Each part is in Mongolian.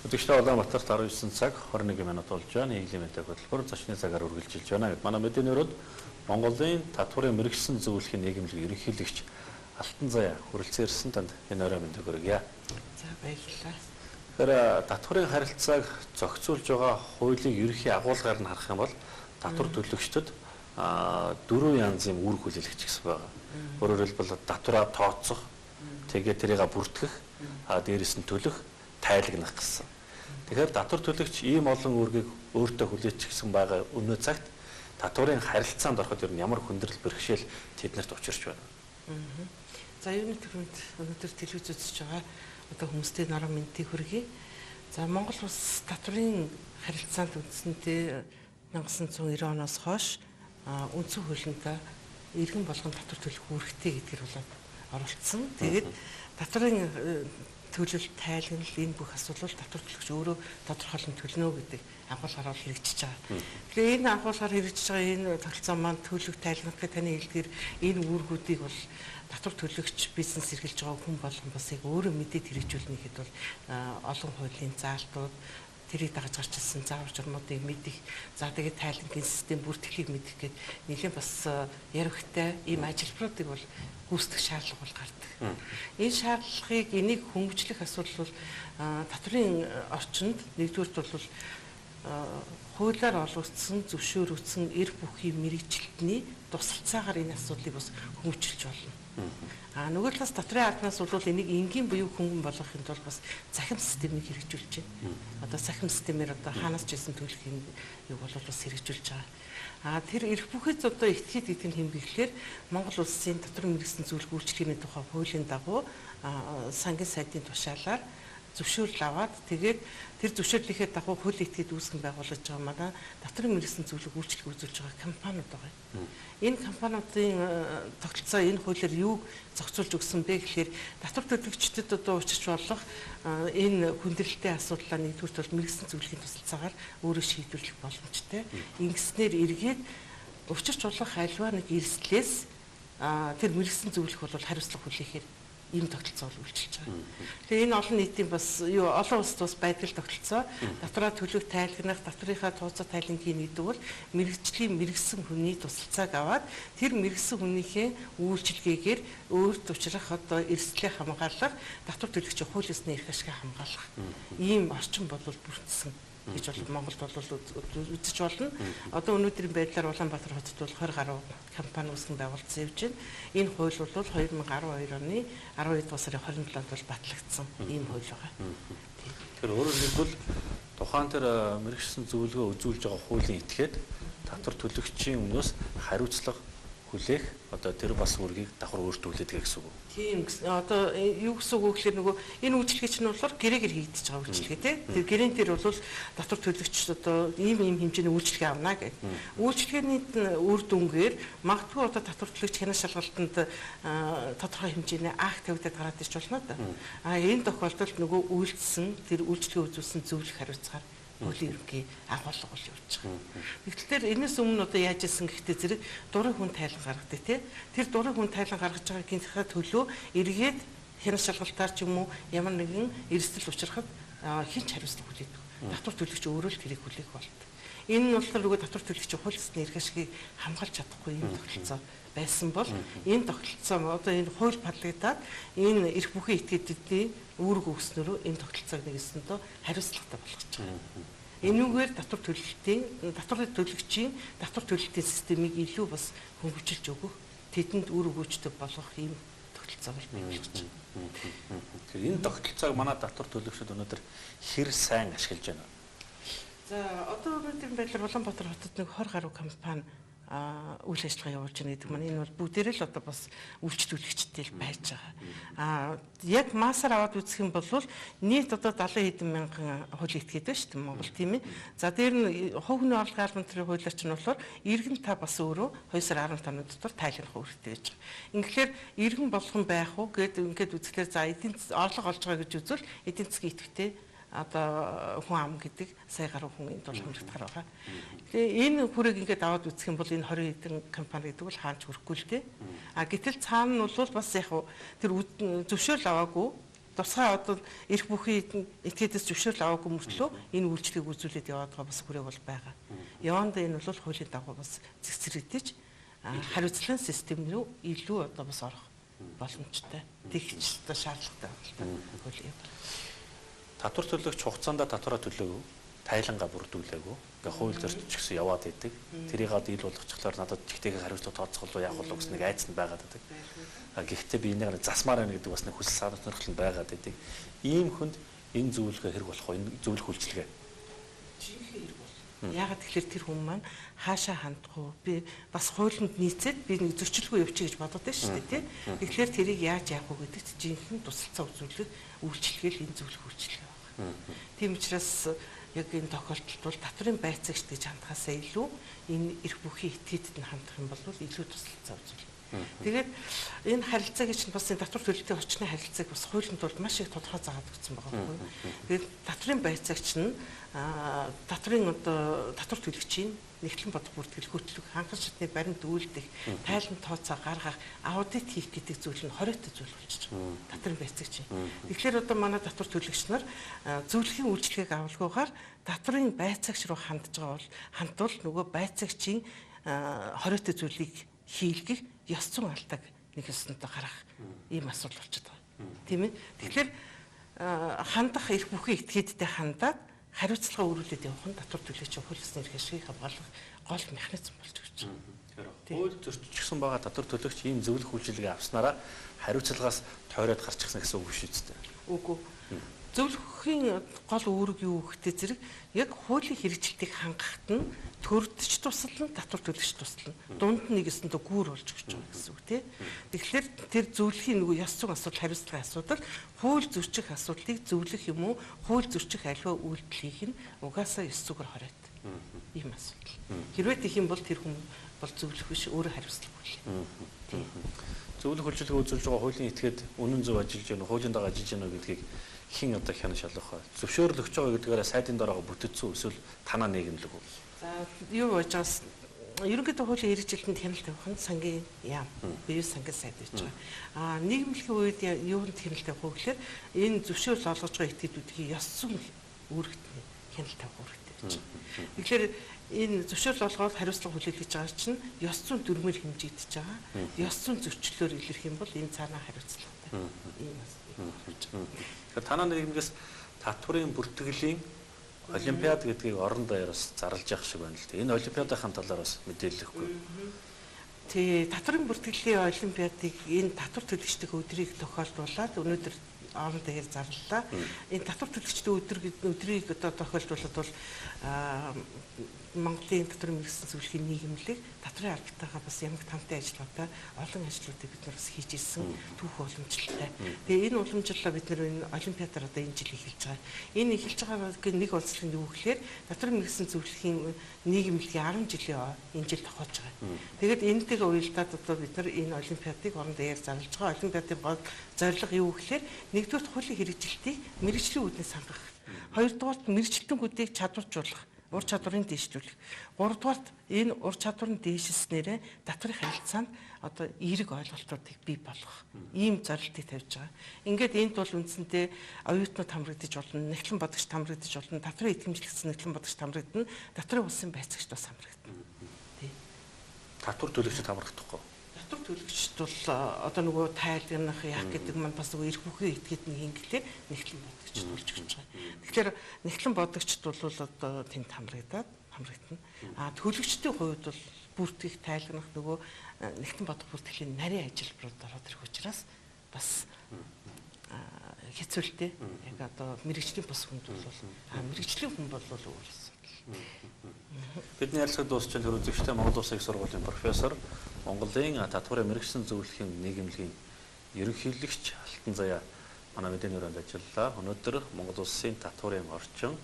Өдөртөө Улаанбаатарт 19 цаг 21 минут болж байна. Нийгмийн мэдээ хөтөлбөр зочны цагаар үргэлжилж байна. Манай мэдээний өрөөнд Монголын татварын мэрэгсэн зөвлөхийн нийгэмлэг ерөнхийлөгч Алтан Заяа хүрэлцэн ирсэн танд энэ орой мэндийг хүргье. За баярлалаа. Тэгэхээр татварын харилцааг зохицуулж байгаа хуулийн ерөнхий агуулгаар нь харах юм бол татвар төлөгчдөд дөрвөн янзын үр хүлээлгч гэсэн байгаа. Өөрөөр хэлбэл татвараа тооцох, тэгээд тэрийг бүртгэх, дээрэс нь төлөх, тайлагнах гэсэн. Тэгэхээр татвар төлөгч ийм олон үүргийг өөртөө хүлээчихсэн байгаа өнөө цагт татварын харилцаанд ороход ер нь ямар хүндрэл бэрхшээл тэднэрт учирч байна. За юуны төрөнд өнөөдөр телевиз үзэж байгаа одоо хүмүүстээ норон мэдээ хүргэе. За Монгол улс татварын харилцаанд үндсэндээ 1990 оноос хойш үндсэн хуулиндаа иргэн болгон татвар төлөх үүрэгтэй гэдгээр болоод оролцсон. Тэгээд татварын төлөлт тайлагнал энэ бүх асуудал татвар төлөгч өөрөө тодорхойлон төлнө гэдэг агуулгаар хэрэгжиж байгаа. Тэгэхээр энэ агуулгаар хэрэгжиж байгаа энэ тогтолцоо маань төлөв тайлагнахыг таны хэлдгээр энэ үүргүүдийг бол татвар төлөгч бизнес эрхэлж байгаа хүн болгон бас яг өөрөө мэдээд хэрэгжүүлнэхэд бол олон хуулийн заалтууд тэрийг дагаж гарч ирсэн заавар журмуудыг мэдих, за тэгээд тайлагнын систем бүртгэлийг мэдэх гээд нэлээд бас яригтай ийм ажилбаруудыг бол гүйцэтгэх шаардлага бол гардаг. Энэ шаардлагыг энийг хөнгөлөх асуудал бол татварын орчинд нэгдүгürt бол хуулиар олгогдсон, зөвшөөрөгдсөн эр бүхий мэрэгчлэлтний тусалцаагаар энэ асуудлыг бас хөгжүүлж болно. Нөгөө талаас татварын албанаас бол энийг энгийн буюу хөнгөн болгохын тулд бас цахим системийг хэрэгжүүлж байна. Одоо цахим системээр одоо хаанаас ч гэсэн төлөх юм бол бас хэрэгжүүлж байгаа. Тэр эрх бүхийд одоо этгээд гэдэг нь хэмбэглэхээр Монгол улсын татварын мэргэжлийн зөвлөх үйлчлэгээний тухай хуулийн дагуу сангийн сайдын тушаалаар зөвшөөрөл аваад тэгээд тэр зөвшөөрлийнхээ дагуу хууль этгээд үүсгэн байгуулж байгаа манай татварын мэргэжлийн зөвлөх үйлчлэг үзүүлж байгаа компаниуд байгаа. Энэ компаниудын тогтолцоо энэ хуулиар юу зохицуулж өгсөн бэ гэхээр татвар төлөгчдөд одоо учирч болох энэ хүндрэлтэй асуудлаа нэгдүгээр бол мэргэжлийн зөвлөхийн тусалцаагаар өөрөө шийдвэрлэх боломжтой. Ингэснээр эргээд учирч болох альва нэг эрсдлээс тэр мэргэжлийн зөвлөх бол хариуцлага хүлээхээр ийм тогтолцоо үйлчилж байгаа. Тэгэхээр энэ олон нийтийн бас олон улсад бас байдаг тогтолцоо татвараа төлөх тайлагнах, татврынхаа тооцоо тайлангийн гэдэг бол мэрэгжлийн мэрэгсэн хүний тусалцааг аваад тэр мэрэгсэн хүнийхээ үйлчилгээгээр өөрт учрах одоо эрсдлээ хамгаалах, татвар төлөгчийн хууль ёсны эрх ашиг хамгаалах ийм орчин бол бүрдсэн гэж бол Монголд бол үзэж болно. Одоо өнөөдрийн байдлаар Улаанбаатар хотод бол 20 гаруй компани үүсгэн байгуулсан явж байна. Энэ хууль бол 2012 оны 12 дугаар сарын 27-нд бол батлагдсан ийм хууль байгаа. Тэгэхээр өөрөөр хэлбэл тухайн тэр мэргэжсэн зөвлөгөө үзүүлж байгаа хуулийн этгээд татвар төлөгчийн өмнөөс хариуцлага хүлээх одоо тэр бас үргийг давхар өөртөө хүлээдэг гэсэн үг. Тийм одоо юу гэсэн үг гэхээр нөгөө энэ үйлчлэгч нь болохоор гэрээгээр хийгдэж байгаа үйлчлэгээ тий. Тэр гэрээн дээр бол татвар төлөгч одоо ийм хэмжээний үйлчлэгээ авна гэх. Үйлчлэгээний үр дүнгээр магадгүй одоо татвар төлөгч хянах шалгалтанд тодорхой хэмжээний акт тавигдаад гараад ирж болно да. Энэ тохиолдолд нөгөө үйлдэлсэн тэр үйлчлэгээ үзүүлсэн зөвлөх хариуцгаар хуулийн ерөнхий агуулга бол явж байгаа. Тэгэхээр энэс өмнө одоо яаж исэн гэхдээ зэрэг дурын хүн тайлан гаргадаг тий. Тэр дурын хүн тайлан гаргаж байгаагийнхаа төлөө эргээд хянах шалгалтаар ч юм уу ямар нэгэн эрсдэл учрахад хинч хариуцлага хүлээдэг. Татвар төлөгч өөрөө л тэрийг хүлээх болдог. Энэ нь болохоор нөгөө татвар төлөгчийн хууль ёсны эрх ашигыг хамгаалж чадахгүй юм тогтолцоо байсан бол энэ тогтолцоо одоо энэ хууль батлагдаад энэ эрх бүхий этгээдүүдийн үүрэг өгснөрөө энэ тогтолцоог нэгэсэндөө хариуцлагатай болгож байгаа. Энүүгээр татвар төлөгчийн татвар төлөлтийн системийг илүү бас хөгжүүлж өгөх, тэдэнд үр өгөөжтэй болгох ийм тогтолцоог бий болгож байна. Тэгэхээр энэ тогтолцоог манай татвар төлөгчид өнөөдөр хэр сайн ашиглаж байна? За одоо өнөөдрийн байдлаар Улаанбаатар хотод нэг 20 гаруй компани үйл ажиллагаа явуулж байгаа гэдэг маань энэ бол бүгдээрээ л одоо бас үйлчлүүлэгчтэй л байж байгаа. Яг маасаар аваад үзэх юм бол нийт одоо 70 хэдэн мянган хууль этгээд байна шүү дээ Монгол тийм ээ. За дээр нь хувь хүний орлогын албан төвийн хуулиар чинь болохоор иргэн та бас өөрөө 2 сар 15 дотор тайлбарлах үүрэгтэй байж байгаа. Ингээхээр иргэн болгон байх уу гэд ингээд үзэхлээр за эдийн орлого олж байгаа гэж үзвэл эдийн засгийн идэвхтэй одоо хүн ам гэдэг сая гаруй хүн энд бол хамрагдахаар байгаа. Тэгээ энэ хүрийг ингээд аваад үзэх юм бол энэ 20 хэдэн компани гэдэг бол хаанч хүрэхгүй л дээ. Гэтэл цаана нь бол бас яг тэр зөвшөөрөл аваагүй тусгай одоо эрх бүхий этгээдээс зөвшөөрөл аваагүй мөртлөө энэ үйлчлэгийг үзүүлээд яваад байгаа бас хүрээг бол байгаа. Яванда энэ бол хуулийн дагуу бас цэгцэрэгдэж хариуцлагын систем рүү илүү одоо бас орох боломжтой. Тэгч одоо шаардлагатай байна. Хуулийн. Татвар төлөгч хугацаанд татвараа төлөөгүй, тайлангаа бүрдүүлээгүй. Ингээ хууль зөрчиж гэсэн яваад идэг. Тэрийг ад ил болгочихлоор надад чихтэйгээ хариуцлага тооцоолоо яах болов гэсэн нэг айц нь байгаад идэг. Гэхдээ би энийг засмаар байна гэдэг бас нэг хүсэл санаачлал нь байгаад идэг. Ийм хүнд энэ зөвлөгөө хэрэг болох уу? Энэ зөвлөх үйлчилгээ. Жинхэнэ хэрэг бол. Яагаад тэгэхээр тэр хүн маань хаашаа хандах уу? Би бас хуулинд нийцээд би нэг зөрчилгүй явчих гэж бодоод байна шүү дээ, тий. Тэгэхээр тэрийг яаж яах вэ гэдэгт жинхэнэ тусалцаа үзүүлэх үйлчилгээл энэ зөвлөх үйлчилгээ байна. Тийм учраас яг энэ тохиолдолд бол татврын байцаагч гэж хандхаасаа илүү энэ эрх бүхий этгээдэд нь хандах юм бол илүү тусалцаа үзүүлнэ. Тэгээд энэ харилцаа гэж бас энэ татвар төлөлтийн орчны харилцааг бас хуулинд бол маш их тодорхой заагаад өгсөн байгаа байхгүй юу. Тэгээд татрын байцаагч нь татрын одоо татвар төлөгчийн нэгтлэн бодох бүртгэл хөтлөх ханган шатны баримт үйлдэх тайлан тооцоо гаргах аудит хийх гэдэг зүйл нь хориотой зүйл болчихж байгаа. Татрын байцаагч. Тэгэхээр одоо манай татвар төлөгч нар зөвлөхийн үйлчлэгийг авалгүйгээр татрын байцаагч руу хандж байгаа бол хандвал нөгөө байцаагчийн хориотой зүйлийг хийлгэх ёс зүйн алдааг нэг ёсонтой гарах ийм асуудал болчиход байгаа. Тийм ээ. Тэгэхээр хандах эрх бүхий этгээдтэй хандаад хариуцлага өрүүлээд явах нь татвар төлөгчийн хууль ёсны эрх ашигыг хамгаалах гол механизм болж өгч байна. Хууль зөрчигдсэн байгаа татвар төлөгч ийм зөвлөх үйлчилгээ авснараа хариуцлагаас тойроод гарчихсан гэсэн үг шүү дээ. Үгүй. Зөвлөхийн гол үүрэг юу гэхтэй зэрэг яг хуулийн хэрэгжилтийг хангахад нь төрөлтч тусална, татвар төлөгч тусална. Дунд нь нэг өстөндөө гүүр болж өгч байгаа гэсэн үг тий. Тэгэхээр тэр зөвлөхийн нөгөө ёс зүйн асуудал, хариуцлагын асуудал, хууль зөрчих асуудлыг зөвлөх юм уу, хууль зөрчих аливаа үйлдэл хийх нь угаасаа ёс зүгээр хоройт. Ийм асуудал. Хэрвээ тийх юм бол тэр хүн бол зөвлөх биш, өөрөө хариуцлага хүлээх. Зөвлөх үйлчилгээ үзүүлж байгаа хуулийн этгээд үнэн зөв ажиллаж байна уу, хуулийн дагуу ажиллаж байна уу гэдгийг хин одоо хянаж шалгах ба. Зөвшөөрлөгч байгаа гэдгээрээ сайдын дороо бүтээсэн эсвэл танаа нийгэмлэг үү? За юу байж байгаас ерөнхийдөө хуулийн хэрэгжилтэнд хяналт тавих нь сангийн яам. Бие сангийн сайд гэж байгаа. Нийгэмлэгийн үед юунд хяналт тавих вэ гэхээр энэ зөвшөөрөл олгож байгаа этгээдүүдийн ёс зүйн үүрэгт хяналт тавих үүрэгтэй гэж байна. Тэгэхээр энэ зөвшөөрөл олгоод хариуцлага хүлээх гэж байгаа чинь ёс зүйн дүрмээр хэмжигдэж байгаа. Ёс зүйн зөрчлөөр илэрх юм бол энэ цаанаа хариуцлагатай. Ийм Тэгэхээр танаа нийгэмгээс татврын бүртгэлийн олимпиад гэдгийг орон даяараас зарлаж явах шиг байна л дээ. Энэ олимпиадын талаар бас мэдээлэл өгөхгүй. Тий, татврын бүртгэлийн олимпиадыг энэ татвар төлөгчдийн өдрийг тохиолдуулаад өнөөдөр орон даяар зарлалаа. Энэ татвар төлөгчдийн өдрийг одоо тохиолдуулаад бол Монголын татврын мэргэжлийн зөвлөхийн нийгэмлэг татврын албатайгаа бас ямагт хамтын ажиллагаатай олон ажлуудыг бид нар бас хийж ирсэн түүх уламжлалтай. Тэгээ энэ уламжлалаа бид нар энэ олимпиадаар одоо энэ жил эхэлж байгаа. Энэ эхэлж байгаа нэг онцлог нь юу гэхээр татврын мэргэжлийн зөвлөхийн нийгэмлэгийн 10 жилийн энэ жил тохиолж байгаа. Тэгээд энэтэйгээ уялдаад одоо бид нар энэ олимпиадыг орон даяар зарлаж байгаа. Олимпиадын гол зорилго юу гэхээр нэгдүгээр хуулийн хэрэгжилтийг мэргэжлийн үүднээс хангах. Хоёрдугаарт мэргэжилтэнгүүдийг чадваржуулах. Ур чадварын дээшлүүлэх. Гуравдугаарт энэ ур чадварын дээшлснээрээ татврын харилцаанд одоо эерэг ойлголтуудыг бий болгох. Ийм зорилтыг тавьж байгаа. Ингээд энд бол үндсэндээ оюутнууд хамрагдаж болно, нэхлэн бодогч хамрагдаж болно, татврын итгэмжлэгдсэн нэхлэн бодогч хамрагдана, татврын улсын байцаагч бас хамрагдана. Тий. Татвар төлөгчд хамрагдахгүй. Татвар төлөгчд бол одоо нөгөө тайлгнах яах гэдэг маань бас нөгөө эрх бүхий этгээд нэг ингэлээр нэхлэн бодогчд болж өгч байгаа. Тэгэхээр нэхлэн бодогчд бол одоо тэнд хамрагдана. Төлөгчдийн хувьд бол бүртгэх тайлгнах нөгөө нэхлэн бодох бүртгэлийн нарийн ажилбарууд ороод ирэх учраас бас хэцүүлтэй. Яг одоо мэрэгжлийн бус хүнд бол мэрэгжлийн хүн бол өөр асуудал. Бидний ярилцлага дуусч байгаа үзэгчтэй Монгол Улсын их сургуулийн профессор, Монголын татварын мэргэжлийн зөвлөхийн нийгэмлэгийн ерөнхийлөгч Алтан Заяа манай мэдээний өрөөнд ажиллалаа. Өнөөдөр Монгол Улсын татварын орчин,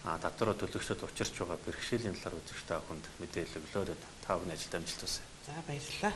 татвараа төлөгчдөд учирч байгаа бэрхшээлийн талаар үзэгчтэй хүнд мэдээлэл өглөөд та бүхний ажилд амжилт хүсье. За баярлалаа.